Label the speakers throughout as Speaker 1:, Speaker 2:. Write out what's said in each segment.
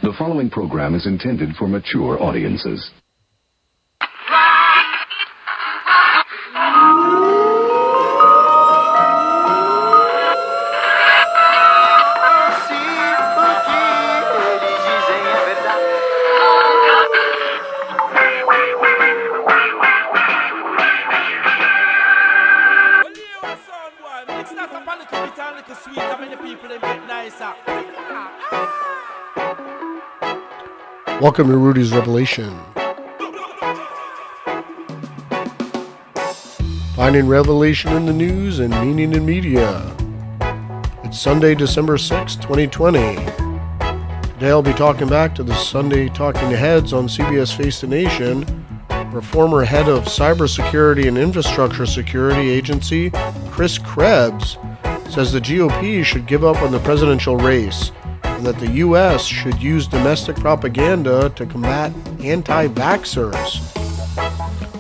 Speaker 1: The following program is intended for mature audiences.
Speaker 2: Welcome to Rudy's Revelation. Finding revelation in the news and meaning in media. It's Sunday, December 6, 2020. Today I'll be talking back to the Sunday Talking Heads on CBS Face the Nation, where former head of Cybersecurity and Infrastructure Security Agency, Krebs, says the GOP should give up on the presidential race, and that the U.S. should use domestic propaganda to combat anti-vaxxers.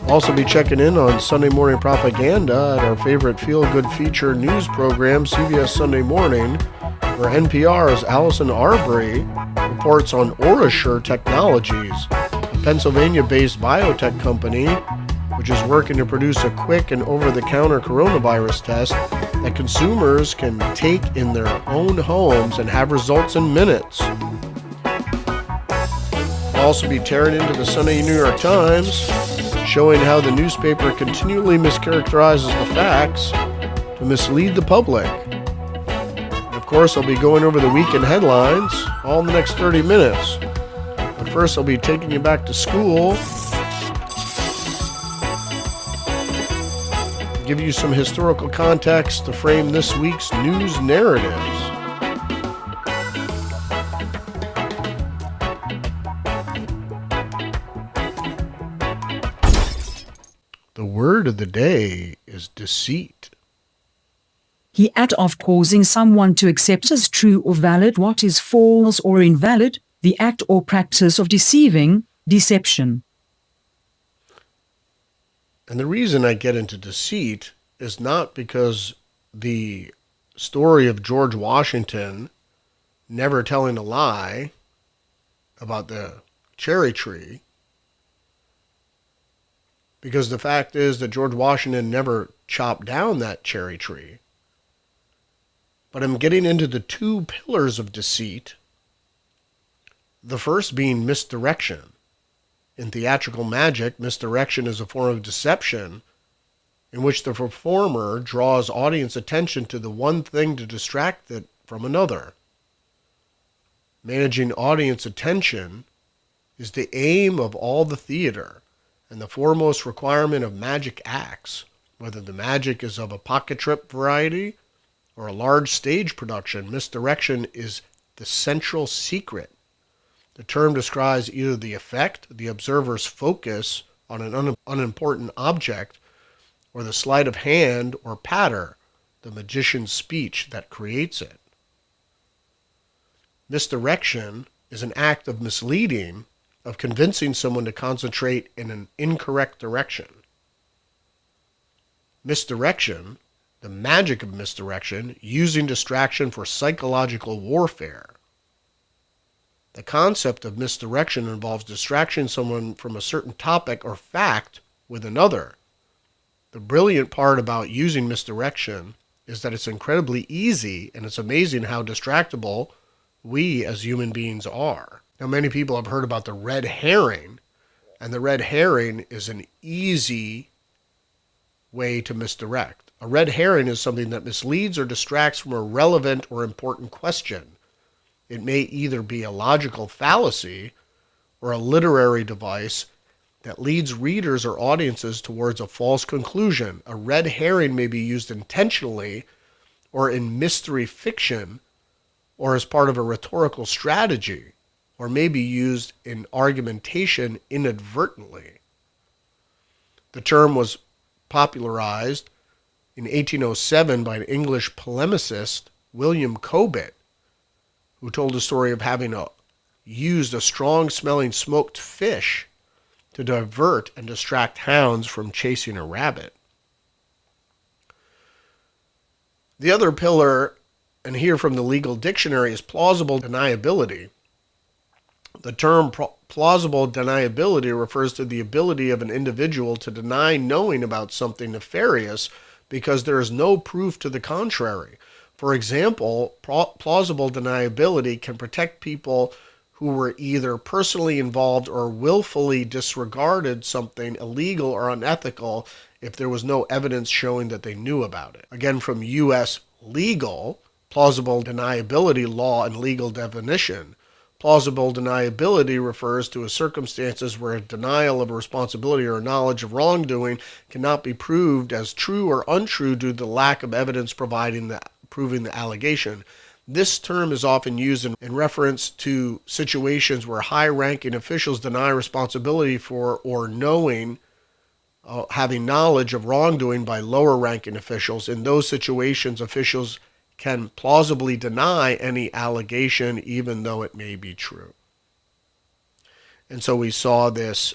Speaker 2: We'll also be checking in on Sunday morning propaganda at our favorite feel-good feature news program, CBS Sunday Morning, where NPR's Allison Arbery reports on OraSure Technologies, a Pennsylvania-based biotech company which is working to produce a quick and over-the-counter coronavirus test that consumers can take in their own homes and have results in minutes. We'll also be tearing into the Sunday New York Times, showing how the newspaper continually mischaracterizes the facts to mislead the public. And of course, I'll be going over the weekend headlines all in the next 30 minutes. But first, I'll be taking you back to school, give you some historical context to frame this week's news narratives. The word of the day is deceit.
Speaker 3: The act of causing someone to accept as true or valid what is false or invalid, the act or practice of deceiving, deception.
Speaker 2: And the reason I get into deceit is not because the story of George Washington never telling a lie about the cherry tree, because the fact is that George Washington never chopped down that cherry tree. But I'm getting into the two pillars of deceit, the first being misdirection. In theatrical magic, misdirection is a form of deception in which the performer draws audience attention to the one thing to distract it from another. Managing audience attention is the aim of all the theater and the foremost requirement of magic acts, whether the magic is of a pocket trip variety or a large stage production. Misdirection is the central secret. The term describes either the effect, the observer's focus on an unimportant object, or the sleight of hand or patter, the magician's speech that creates it. Misdirection is an act of misleading, of convincing someone to concentrate in an incorrect direction. Misdirection, the magic of misdirection, using distraction for psychological warfare. The concept of misdirection involves distracting someone from a certain topic or fact with another. The brilliant part about using misdirection is that it's incredibly easy, and it's amazing how distractible we as human beings are. Now, many people have heard about the red herring, and the red herring is an easy way to misdirect. A red herring is something that misleads or distracts from a relevant or important question. It may either be a logical fallacy or a literary device that leads readers or audiences towards a false conclusion. A red herring may be used intentionally or in mystery fiction or as part of a rhetorical strategy, or may be used in argumentation inadvertently. The term was popularized in 1807 by an English polemicist, William Cobbett, who told the story of having used a strong-smelling smoked fish to divert and distract hounds from chasing a rabbit. The other pillar, and here from the legal dictionary, is plausible deniability. The term plausible deniability refers to the ability of an individual to deny knowing about something nefarious because there is no proof to the contrary. For example, plausible deniability can protect people who were either personally involved or willfully disregarded something illegal or unethical if there was no evidence showing that they knew about it. Again, from U.S. legal, plausible deniability law and legal definition. Plausible deniability refers to circumstances where a denial of a responsibility or knowledge of wrongdoing cannot be proved as true or untrue due to the lack of evidence proving the allegation. This term is often used in reference to situations where high-ranking officials deny responsibility for or having knowledge of wrongdoing by lower-ranking officials. In those situations, officials can plausibly deny any allegation even though it may be true. And so we saw this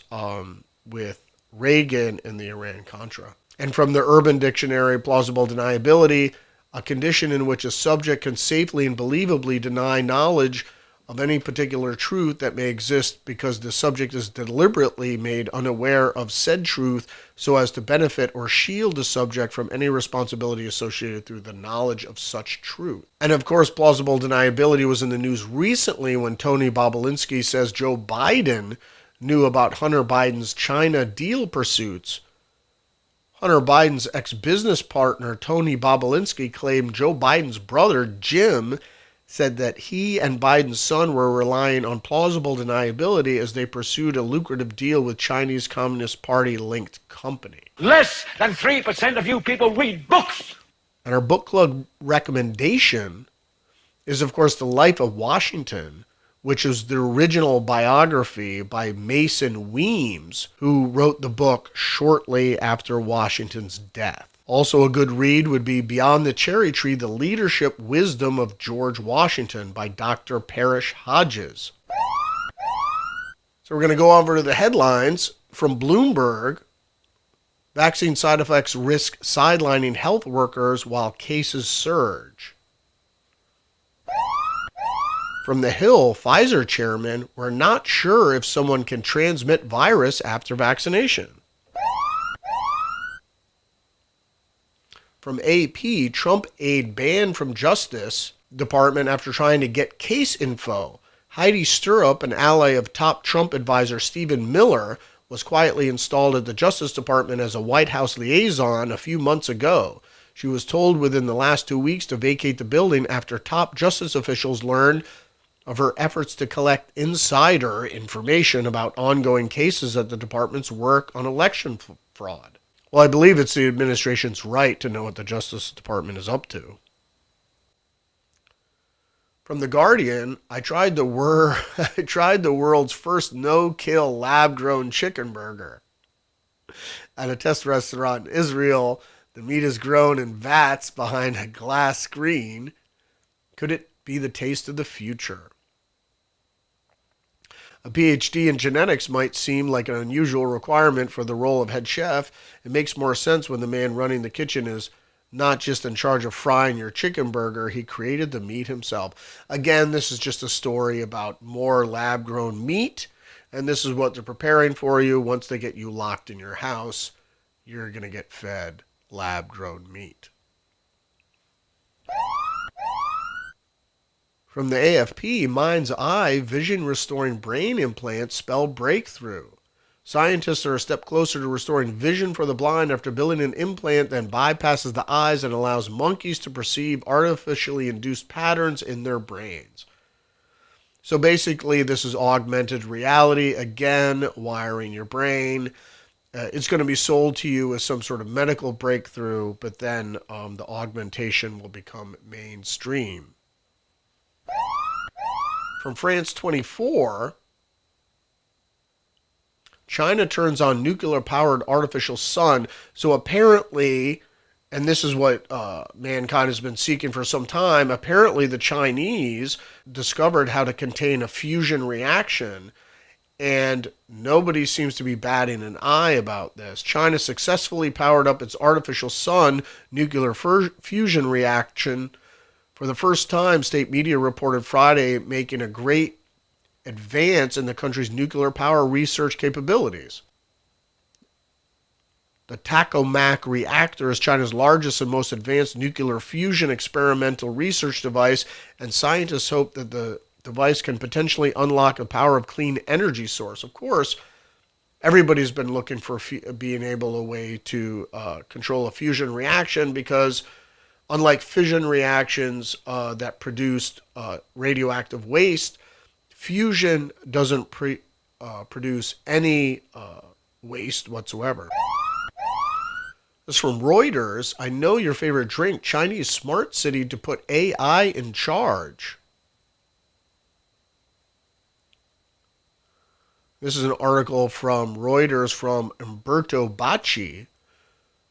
Speaker 2: with Reagan and the Iran-Contra. And from the Urban Dictionary, plausible deniability, a condition in which a subject can safely and believably deny knowledge of any particular truth that may exist because the subject is deliberately made unaware of said truth so as to benefit or shield the subject from any responsibility associated through the knowledge of such truth. And of course, plausible deniability was in the news recently when Tony Bobulinski says Joe Biden knew about Hunter Biden's China deal pursuits. Hunter Biden's ex-business partner, Tony Bobulinski, claimed Joe Biden's brother, Jim, said that he and Biden's son were relying on plausible deniability as they pursued a lucrative deal with Chinese Communist Party-linked company.
Speaker 4: Less than 3% of you people read books.
Speaker 2: And our book club recommendation is, of course, The Life of Washington, which is the original biography by Mason Weems, who wrote the book shortly after Washington's death. Also a good read would be Beyond the Cherry Tree, The Leadership Wisdom of George Washington by Dr. Parrish Hodges. So we're going to go over to the headlines from Bloomberg. Vaccine side effects risk sidelining health workers while cases surge. From The Hill, Pfizer chairman, we're not sure if someone can transmit virus after vaccination. From AP, Trump aide banned from Justice Department after trying to get case info. Heidi Stirrup, an ally of top Trump advisor Stephen Miller, was quietly installed at the Justice Department as a White House liaison a few months ago. She was told within the last 2 weeks to vacate the building after top justice officials learned of her efforts to collect insider information about ongoing cases at the department's work on election fraud. Well, I believe it's the administration's right to know what the Justice Department is up to. From The Guardian, I tried the world's first no-kill lab-grown chicken burger. At a test restaurant in Israel, the meat is grown in vats behind a glass screen. Could it be the taste of the future? A PhD in genetics might seem like an unusual requirement for the role of head chef. It makes more sense when the man running the kitchen is not just in charge of frying your chicken burger, he created the meat himself. Again, this is just a story about more lab-grown meat, and this is what they're preparing for you. Once they get you locked in your house, you're going to get fed lab-grown meat. From the AFP, Mind's Eye vision-restoring brain implants spell breakthrough. Scientists are a step closer to restoring vision for the blind after building an implant that bypasses the eyes and allows monkeys to perceive artificially induced patterns in their brains. So basically, this is augmented reality, again, wiring your brain. It's going to be sold to you as some sort of medical breakthrough, but then the augmentation will become mainstream. From France 24, China turns on nuclear-powered artificial sun. So apparently, and this is what mankind has been seeking for some time, apparently the Chinese discovered how to contain a fusion reaction, and nobody seems to be batting an eye about this. China successfully powered up its artificial sun nuclear fusion reaction for the first time, state media reported Friday, making a great advance in the country's nuclear power research capabilities. The Tokamak reactor is China's largest and most advanced nuclear fusion experimental research device, and scientists hope that the device can potentially unlock the power of clean energy source. Of course, everybody's been looking for being able a way to control a fusion reaction, because unlike fission reactions that produced radioactive waste, fusion doesn't produce any waste whatsoever. This is from Reuters. I know your favorite drink. Chinese smart city to put AI in charge. This is an article from Reuters from Umberto Bacci.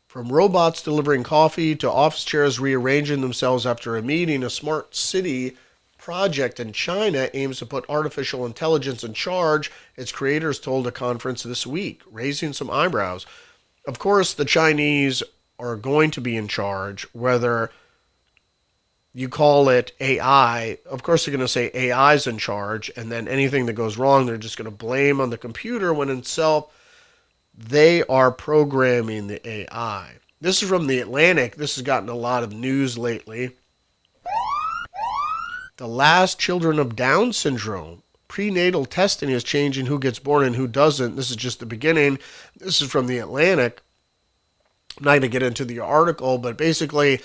Speaker 2: From robots delivering coffee to office chairs rearranging themselves after a meeting, a smart city project in China aims to put artificial intelligence in charge, its creators told a conference this week, raising some eyebrows. Of course, the Chinese are going to be in charge, whether you call it AI. Of course, they're going to say AI is in charge, and then anything that goes wrong, they're just going to blame on the computer, when in itself, they are programming the AI. This is from The Atlantic. This has gotten a lot of news lately. The last children of Down syndrome. Prenatal testing is changing who gets born and who doesn't. This is just the beginning. This is from The Atlantic. I'm not going to get into the article, but basically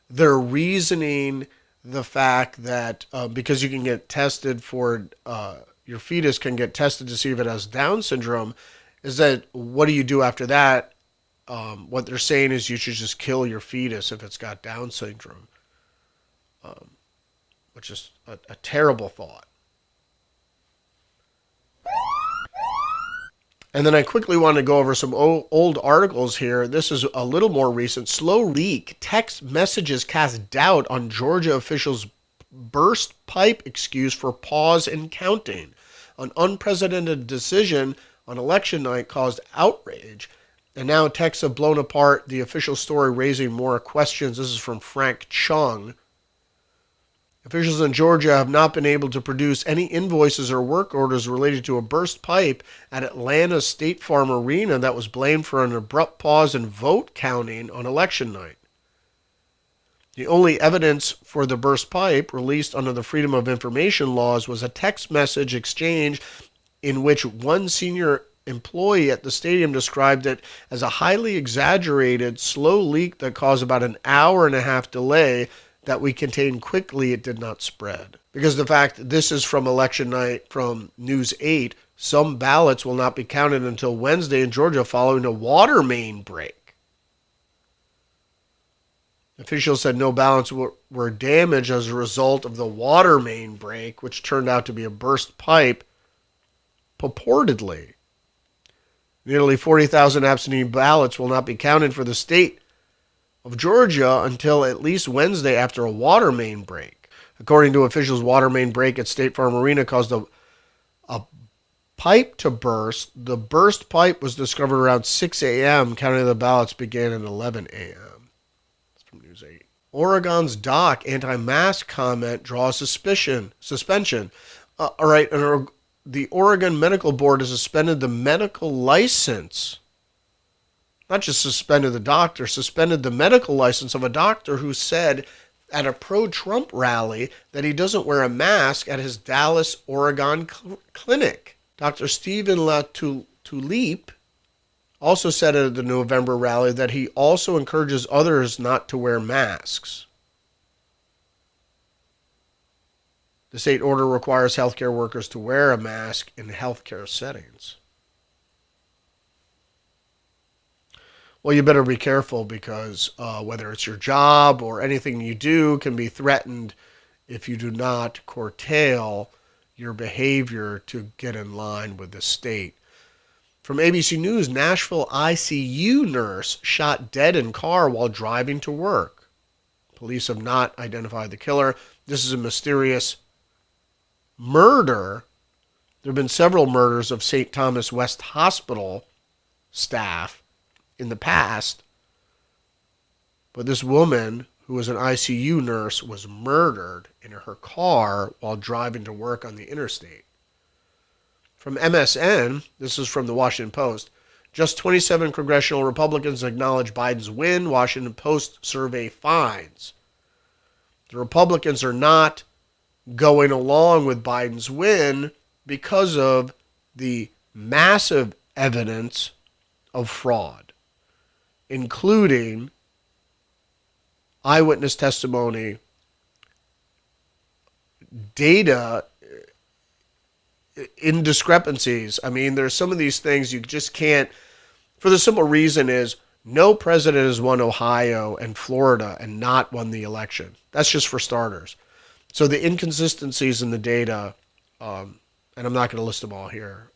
Speaker 2: they're reasoning the fact that because you can get tested for, your fetus can get tested to see if it has Down syndrome, is that what do you do after that? What they're saying is you should just kill your fetus if it's got Down syndrome, which is a terrible thought. And then I quickly want to go over some old articles here. This is a little more recent. Slow leak. Text messages cast doubt on Georgia officials' burst pipe excuse for pause in counting. An unprecedented decision on election night caused outrage. And now texts have blown apart the official story, raising more questions. This is from Frank Chung. Officials in Georgia have not been able to produce any invoices or work orders related to a burst pipe at Atlanta's State Farm Arena that was blamed for an abrupt pause in vote counting on election night. The only evidence for the burst pipe, released under the Freedom of Information laws, was a text message exchange in which one senior employee at the stadium described it as a highly exaggerated, slow leak that caused about an hour-and-a-half delay that we contained quickly. It did not spread. Because the fact this is from election night from News 8, some ballots will not be counted until Wednesday in Georgia following a water main break. Officials said no ballots were damaged as a result of the water main break, which turned out to be a burst pipe, purportedly. Nearly 40,000 absentee ballots will not be counted for the state of Georgia until at least Wednesday after a water main break. According to officials, water main break at State Farm Arena caused a pipe to burst. The burst pipe was discovered around 6 a.m. Counting of the ballots began at 11 a.m. That's from News 8. Oregon's doc anti-mask comment draws suspension. All right, the Oregon Medical Board has suspended the medical license. Not just suspended the doctor, suspended the medical license of a doctor who said at a pro-Trump rally that he doesn't wear a mask at his Dallas, Oregon clinic. Dr. Stephen LaTulippe also said at the November rally that he also encourages others not to wear masks. The state order requires healthcare workers to wear a mask in healthcare settings. Well, you better be careful, because whether it's your job or anything you do can be threatened if you do not curtail your behavior to get in line with the state. From ABC News, Nashville ICU nurse shot dead in car while driving to work. Police have not identified the killer. This is a mysterious murder. There have been several murders of St. Thomas West Hospital staff in the past, but this woman, who was an ICU nurse, was murdered in her car while driving to work on the interstate. From MSN, this is from the Washington Post, just 27 congressional Republicans acknowledge Biden's win, Washington Post survey finds. The Republicans are not going along with Biden's win because of the massive evidence of fraud, including eyewitness testimony, data indiscrepancies. I mean, there's some of these things you just can't, for the simple reason is no president has won Ohio and Florida and not won the election. That's just for starters. So the inconsistencies in the data, and I'm not going to list them all here.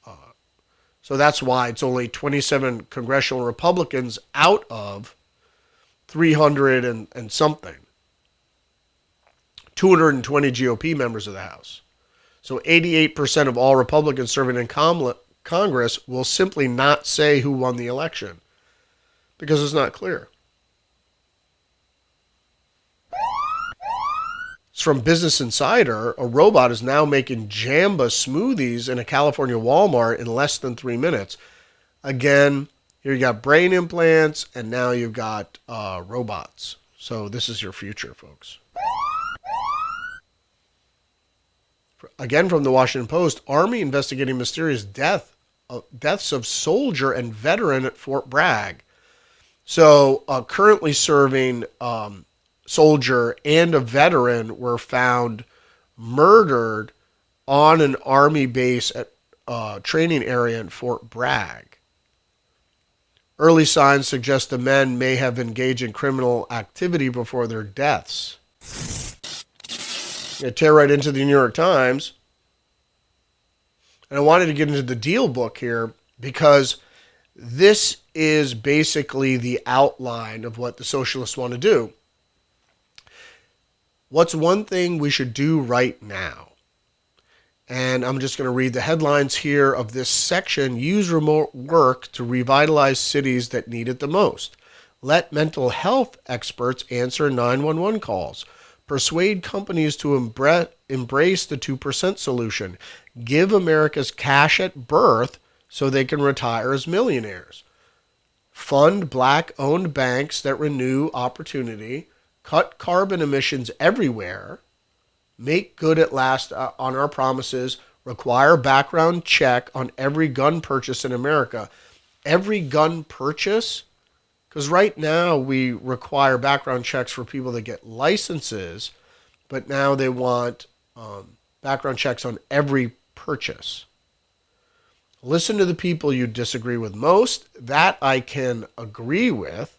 Speaker 2: So that's why it's only 27 congressional Republicans out of 300 and something. 220 GOP members of the House. So 88% of all Republicans serving in Congress will simply not say who won the election because it's not clear. It's from Business Insider. A robot is now making Jamba smoothies in a California Walmart in less than 3 minutes. Again, here you got brain implants, and now you've got robots. So this is your future, folks. Again, from the Washington Post, Army investigating mysterious deaths of soldier and veteran at Fort Bragg. So currently serving soldier and a veteran were found murdered on an Army base at training area in Fort Bragg. Early signs suggest the men may have engaged in criminal activity before their deaths. I tear right into the New York Times. And I wanted to get into the deal book here because this is basically the outline of what the socialists want to do. What's one thing we should do right now? And I'm just going to read the headlines here of this section. Use remote work to revitalize cities that need it the most. Let mental health experts answer 911 calls. Persuade companies to embrace the 2% solution. Give America's cash at birth so they can retire as millionaires. Fund black-owned banks that renew opportunity. Cut carbon emissions everywhere. Make good at last on our promises. Require background check on every gun purchase in America. Every gun purchase? Because right now we require background checks for people that get licenses, but now they want background checks on every purchase. Listen to the people you disagree with most. That I can agree with.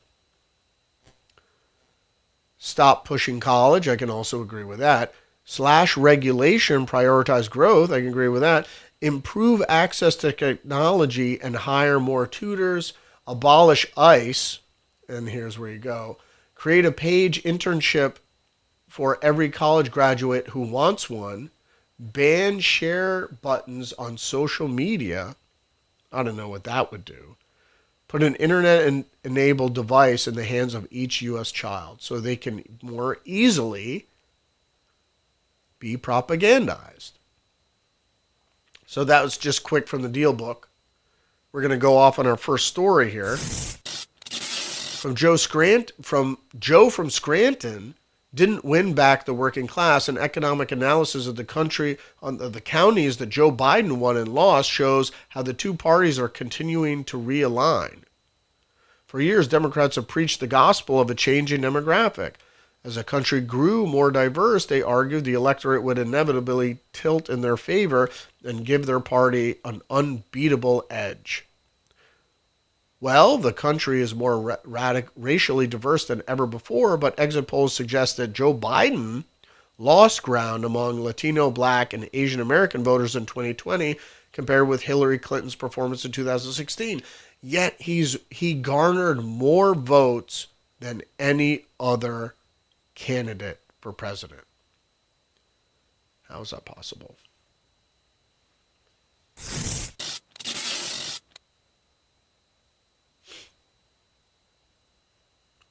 Speaker 2: Stop pushing college. I can also agree with that. Slash regulation, prioritize growth. I can agree with that. Improve access to technology and hire more tutors. Abolish ICE. And here's where you go. Create a paid internship for every college graduate who wants one. Ban share buttons on social media. I don't know what that would do. Put an internet-enabled device in the hands of each U.S. child so they can more easily be propagandized. So that was just quick from the deal book. We're going to go off on our first story here. From Joe from Scranton didn't win back the working class. An economic analysis of the country on the counties that Joe Biden won and lost shows how the two parties are continuing to realign. For years, Democrats have preached the gospel of a changing demographic. As the country grew more diverse, they argued the electorate would inevitably tilt in their favor and give their party an unbeatable edge. Well, the country is more racially diverse than ever before, but exit polls suggest that Joe Biden lost ground among Latino, Black, and Asian American voters in 2020 compared with Hillary Clinton's performance in 2016. Yet he garnered more votes than any other candidate for president. How is that possible?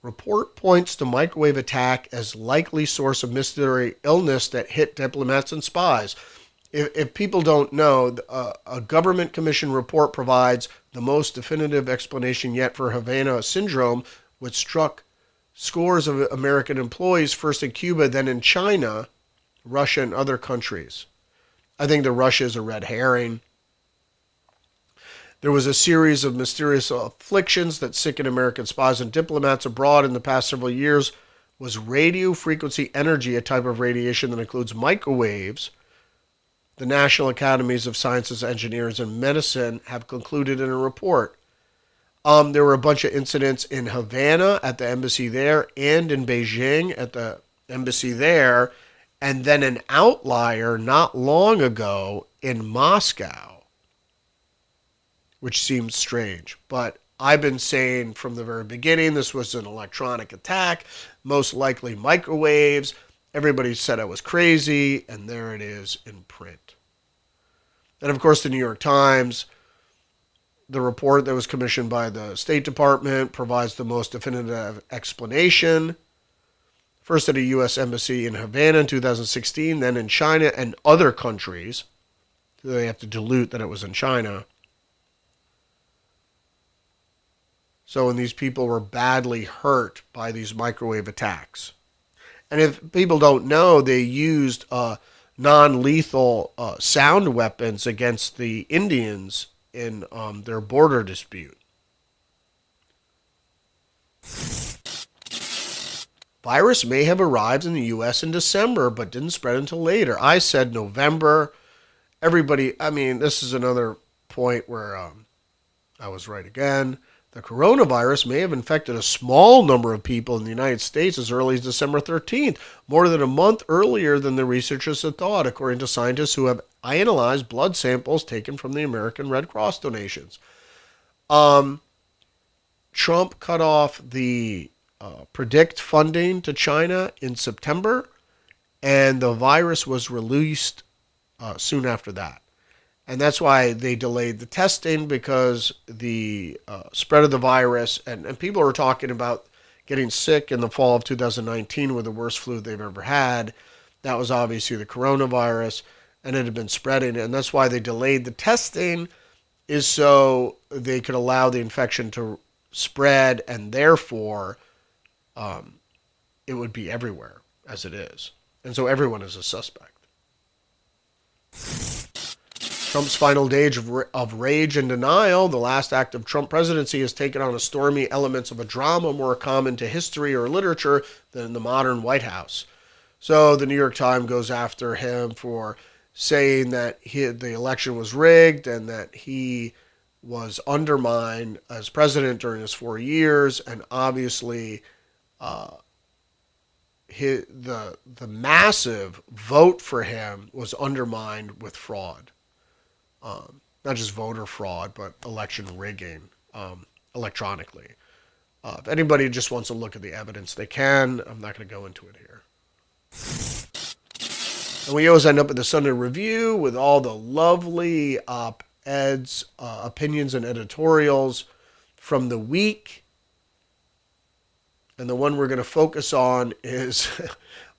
Speaker 2: Report points to microwave attack as likely source of mystery illness that hit diplomats and spies. if people don't know, a government commission report provides the most definitive explanation yet for Havana syndrome, which struck scores of American employees, first in Cuba, then in China, Russia, and other countries. I think that Russia is a red herring. There was a series of mysterious afflictions that sickened American spies and diplomats abroad in the past several years. Was radio frequency energy a type of radiation that includes microwaves? The National Academies of Sciences, Engineers, and Medicine have concluded in a report. There were a bunch of incidents in Havana at the embassy there and in Beijing at the embassy there, and then an outlier not long ago in Moscow, which seems strange. But I've been saying from the very beginning this was an electronic attack, most likely microwaves. Everybody said I was crazy, and there it is in print. And of course, the New York Times, the report that was commissioned by the State Department, provides the most definitive explanation. First at a U.S. embassy in Havana in 2016, then in China and other countries. So they have to dilute that it was in China. So when these people were badly hurt by these microwave attacks. And if people don't know, they used non-lethal sound weapons against the Indians in their border dispute. Virus may have arrived in the U.S. in December, but didn't spread until later. I said November. Everybody, I mean, this is another point where I was right again. The coronavirus may have infected a small number of people in the United States as early as December 13th, more than a month earlier than the researchers had thought, according to scientists who have analyzed blood samples taken from the American Red Cross donations. Trump cut off the predict funding to China in September, and the virus was released soon after that. And that's why they delayed the testing, because the spread of the virus, and people are talking about getting sick in the fall of 2019 with the worst flu they've ever had. That was obviously the coronavirus, and it had been spreading. And that's why they delayed the testing, is so they could allow the infection to spread, and therefore it would be everywhere as it is. And so everyone is a suspect. Trump's final days of rage and denial, the last act of Trump presidency, has taken on a stormy elements of a drama more common to history or literature than the modern White House. So the New York Times goes after him for saying that the election was rigged and that he was undermined as president during his 4 years, and obviously the massive vote for him was undermined with fraud. Not just voter fraud, but election rigging electronically. If anybody just wants to look at the evidence, they can. I'm not going to go into it here. And we always end up in the Sunday Review with all the lovely op-eds, opinions, and editorials from the week. And the one we're going to focus on is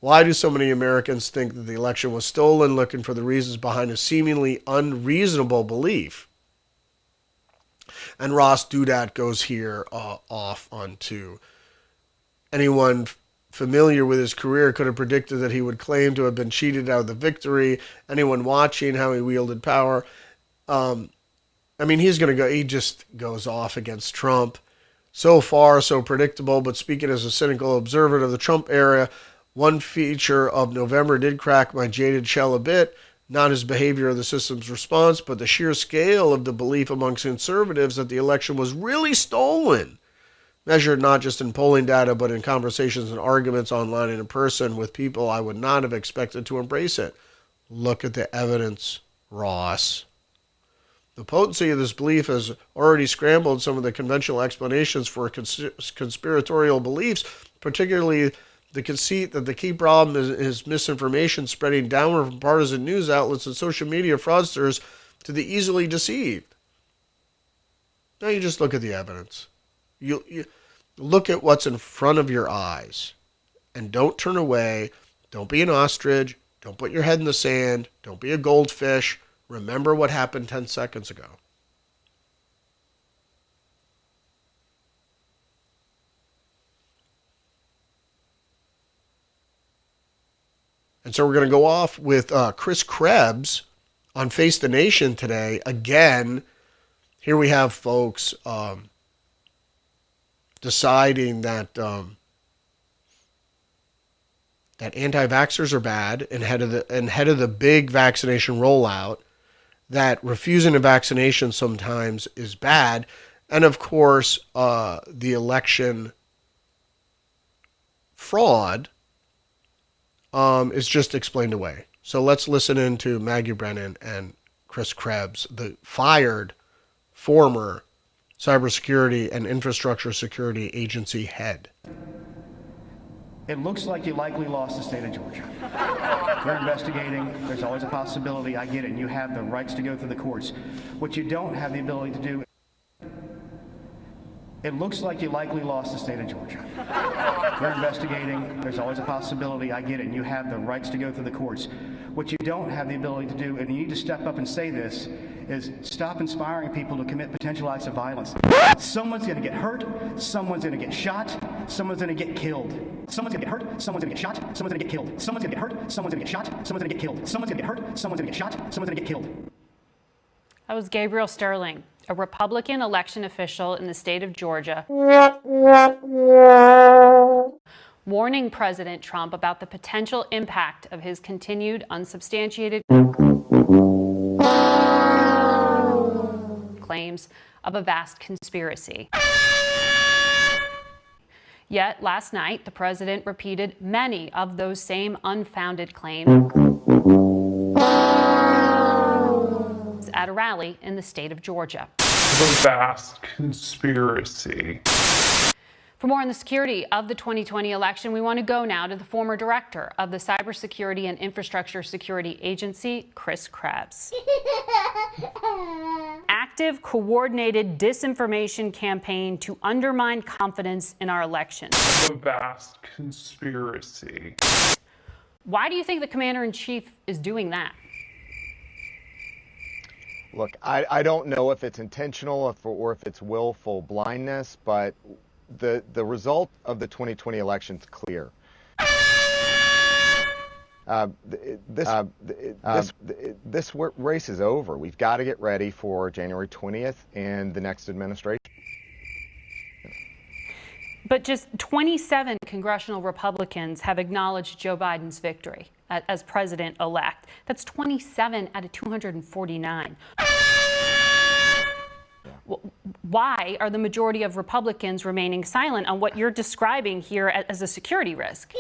Speaker 2: why do so many Americans think that the election was stolen, looking for the reasons behind a seemingly unreasonable belief. And Ross Dudat goes here off onto anyone familiar with his career could have predicted that he would claim to have been cheated out of the victory. Anyone watching how he wielded power. He just goes off against Trump. So far, so predictable, but speaking as a cynical observer of the Trump era, one feature of November did crack my jaded shell a bit, not his behavior or the system's response, but the sheer scale of the belief amongst conservatives that the election was really stolen, measured not just in polling data, but in conversations and arguments online and in person with people I would not have expected to embrace it. Look at the evidence, Ross. The potency of this belief has already scrambled some of the conventional explanations for conspiratorial beliefs, particularly the conceit that the key problem is misinformation spreading downward from partisan news outlets and social media fraudsters to the easily deceived. Now you just look at the evidence. You look at what's in front of your eyes and don't turn away. Don't be an ostrich. Don't put your head in the sand. Don't be a goldfish. Remember what happened 10 seconds ago. And so we're going to go off with Chris Krebs on Face the Nation today. Again, here we have folks deciding that that anti-vaxxers are bad and head of the big vaccination rollout, that refusing a vaccination sometimes is bad, and of course the election fraud is just explained away. So let's listen into Maggie Brennan and Chris Krebs, the fired former cybersecurity and infrastructure security agency head.
Speaker 5: It looks like you likely lost the state of Georgia. We're investigating. There's always a possibility. I get it. And you have the rights to go through the courts. What you don't have the ability to do. It looks like you likely lost the state of Georgia. We're investigating. There's always a possibility. I get it. And you have the rights to go through the courts. What you don't have the ability to do, and you need to step up and say this, is stop inspiring people to commit potential acts of violence. Someone's going to get hurt. Someone's going to get shot. Someone's going to get killed. Someone's going to get hurt. Someone's going to get shot. Someone's going to get killed. Someone's going to get hurt. Someone's going to get shot. Someone's going to get killed. Someone's going to get hurt. Someone's going to get shot. Someone's going to get killed.
Speaker 6: That was Gabriel Sterling, a Republican election official in the state of Georgia, warning President Trump about the potential impact of his continued unsubstantiated claims of a vast conspiracy. Yet last night, the president repeated many of those same unfounded claims at a rally in the state of Georgia.
Speaker 7: The vast conspiracy.
Speaker 6: For more on the security of the 2020 election, we want to go now to the former director of the Cybersecurity and Infrastructure Security Agency, Chris Krebs. Active, coordinated disinformation campaign to undermine confidence in our elections.
Speaker 7: The vast conspiracy.
Speaker 6: Why do you think the commander-in-chief is doing that?
Speaker 8: Look, I don't know if it's intentional or if it's willful blindness, but the result of the 2020 election is clear. This race is over. We've got to get ready for January 20th and the next administration.
Speaker 6: But just 27 congressional Republicans have acknowledged Joe Biden's victory as president-elect. That's 27 out of 249. Why are the majority of Republicans remaining silent on what you're describing here as a security risk?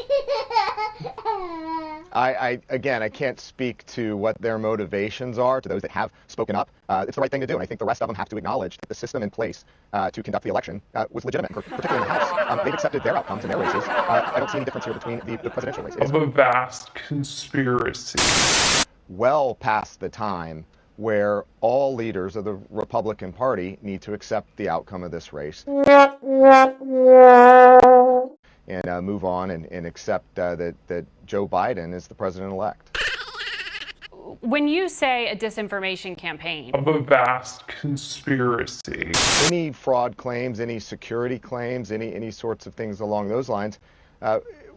Speaker 8: Again, I can't speak to what their motivations are, to those that have spoken up. It's the right thing to do, and I think the rest of them have to acknowledge that the system in place to conduct the election was legitimate, particularly in the House. They've accepted their outcomes in their races. I don't see any difference here between the presidential race.
Speaker 7: Of a vast conspiracy.
Speaker 8: Well past the time where all leaders of the Republican Party need to accept the outcome of this race and move on and accept that Joe Biden is the president-elect.
Speaker 6: When you say a disinformation campaign,
Speaker 7: Of a vast conspiracy.
Speaker 8: Any fraud claims, any security claims, any sorts of things along those lines,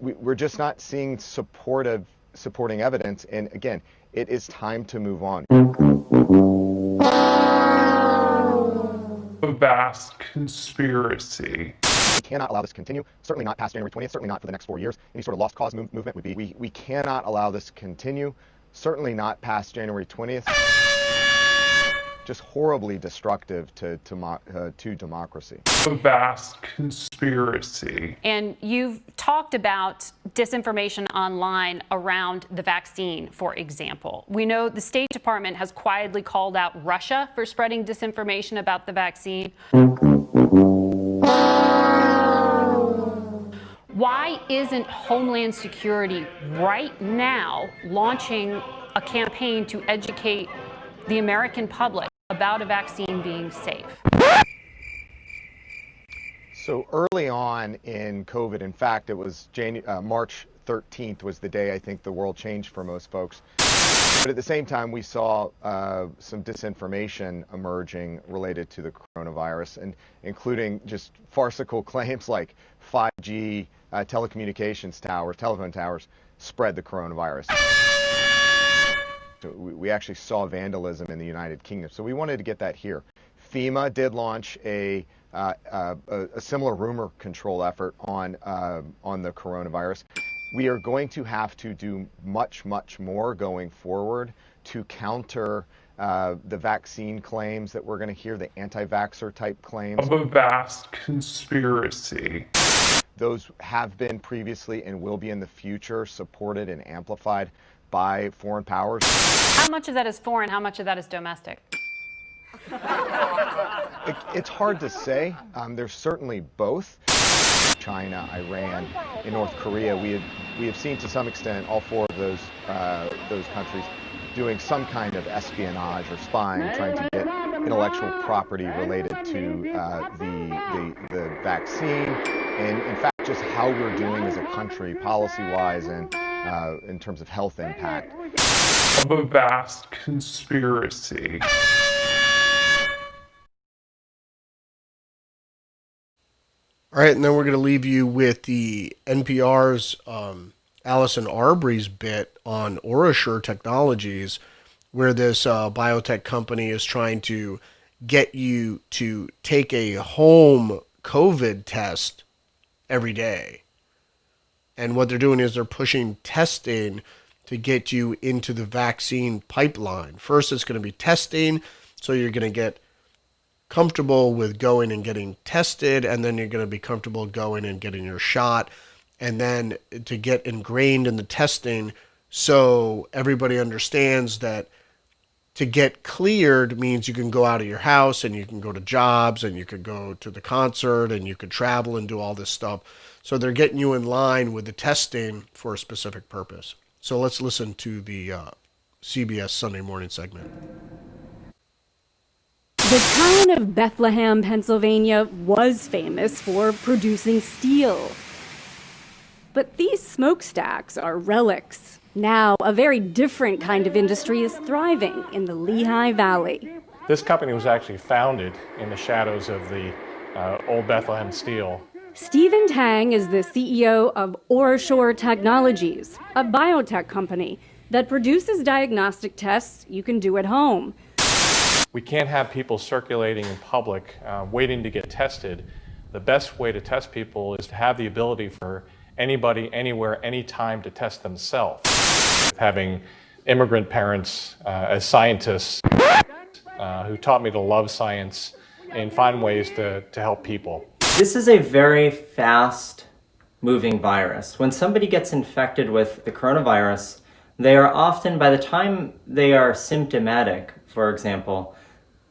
Speaker 8: we're just not seeing supporting evidence. And again, it is time to move on.
Speaker 7: A vast conspiracy.
Speaker 8: We cannot allow this to continue, certainly not past January 20th, certainly not for the next 4 years. Any sort of lost cause movement would be, we cannot allow this to continue, certainly not past January 20th. Just horribly destructive to democracy.
Speaker 7: A vast conspiracy.
Speaker 6: and you've talked about disinformation online around the vaccine, for example. We know the State Department has quietly called out Russia for spreading disinformation about the vaccine. Why isn't Homeland Security right now launching a campaign to educate the American public about a vaccine being safe?
Speaker 8: So early on in COVID, in fact, it was March 13th was the day I think the world changed for most folks. But at the same time, we saw some disinformation emerging related to the coronavirus, and including just farcical claims like 5G telecommunications towers, telephone towers, spread the coronavirus. So we actually saw vandalism in the United Kingdom. So we wanted to get that here. FEMA did launch a similar rumor control effort on the coronavirus. We are going to have to do much, much more going forward to counter the vaccine claims that we're going to hear, the anti-vaxxer type claims.
Speaker 7: Of a vast conspiracy.
Speaker 8: Those have been previously and will be in the future supported and amplified by foreign powers.
Speaker 6: How much of that is foreign? How much of that is domestic?
Speaker 8: It's hard to say. There's certainly both. China, Iran, and North Korea, we have seen to some extent all four of those countries doing some kind of espionage or spying, trying to get intellectual property related to the vaccine, and in fact just how we're doing as a country policy-wise and in terms of health impact.
Speaker 7: Of a vast conspiracy.
Speaker 2: All right, and then we're going to leave you with the NPR's Allison Arbery's bit on OraSure Technologies, where this biotech company is trying to get you to take a home COVID test every day. And what they're doing is they're pushing testing to get you into the vaccine pipeline. First, it's going to be testing, so you're going to get comfortable with going and getting tested, and then you're going to be comfortable going and getting your shot, and then to get ingrained in the testing so everybody understands that to get cleared means you can go out of your house and you can go to jobs and you could go to the concert and you could travel and do all this stuff. So they're getting you in line with the testing for a specific purpose. So let's listen to the CBS Sunday Morning segment.
Speaker 9: The town of Bethlehem, Pennsylvania was famous for producing steel. But these smokestacks are relics. Now, a very different kind of industry is thriving in the Lehigh Valley.
Speaker 10: This company was actually founded in the shadows of the old Bethlehem Steel.
Speaker 9: Stephen Tang is the CEO of OraSure Technologies, a biotech company that produces diagnostic tests you can do at home.
Speaker 10: We can't have people circulating in public waiting to get tested. The best way to test people is to have the ability for anybody, anywhere, anytime to test themselves. Having immigrant parents as scientists who taught me to love science and find ways to help people.
Speaker 11: This is a very fast-moving virus. When somebody gets infected with the coronavirus, they are often, by the time they are symptomatic, for example,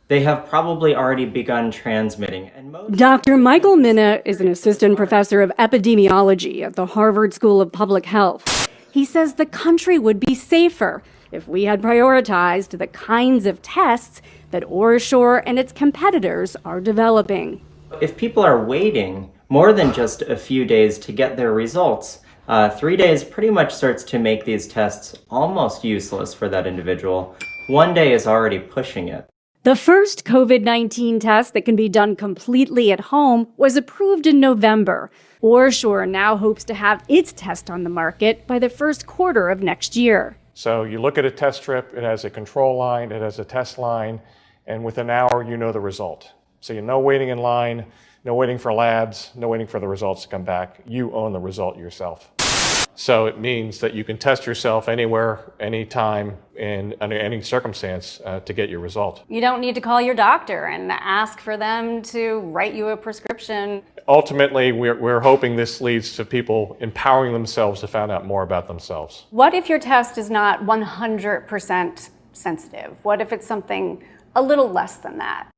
Speaker 11: they have probably already begun transmitting.
Speaker 9: Dr. Michael Minna is an assistant professor of epidemiology at the Harvard School of Public Health. He says the country would be safer if we had prioritized the kinds of tests that OraSure and its competitors are developing.
Speaker 11: If people are waiting more than just a few days to get their results, 3 days pretty much starts to make these tests almost useless for that individual. 1 day is already pushing it.
Speaker 9: The first COVID-19 test that can be done completely at home was approved in November. OraSure now hopes to have its test on the market by the first quarter of next year.
Speaker 10: So you look at a test strip, it has a control line, it has a test line, and within an hour you know the result. So you no waiting in line, no waiting for labs, no waiting for the results to come back. You own the result yourself. So it means that you can test yourself anywhere, anytime, and under any circumstance to get your result.
Speaker 12: You don't need to call your doctor and ask for them to write you a prescription.
Speaker 10: Ultimately, we're hoping this leads to people empowering themselves to find out more about themselves.
Speaker 12: What if your test is not 100% sensitive? What if it's something a little less than that?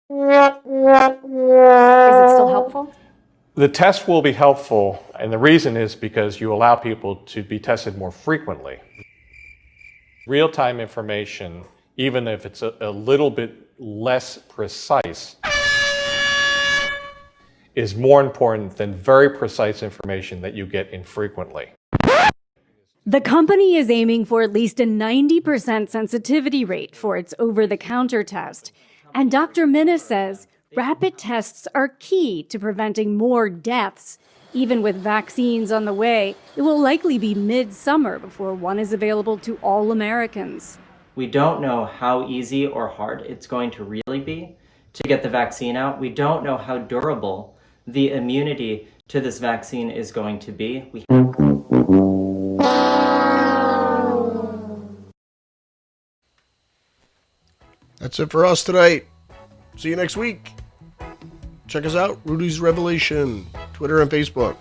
Speaker 12: Is it still helpful?
Speaker 10: The test will be helpful, and the reason is because you allow people to be tested more frequently. Real-time information, even if it's a little bit less precise, is more important than very precise information that you get infrequently.
Speaker 9: The company is aiming for at least a 90% sensitivity rate for its over-the-counter test. And Dr. Minna says rapid tests are key to preventing more deaths. Even with vaccines on the way, it will likely be mid-summer before one is available to all Americans.
Speaker 11: We don't know how easy or hard it's going to really be to get the vaccine out. We don't know how durable the immunity to this vaccine is going to be.
Speaker 2: That's it for us tonight. See you next week. Check us out, Rudy's Revelation, Twitter and Facebook.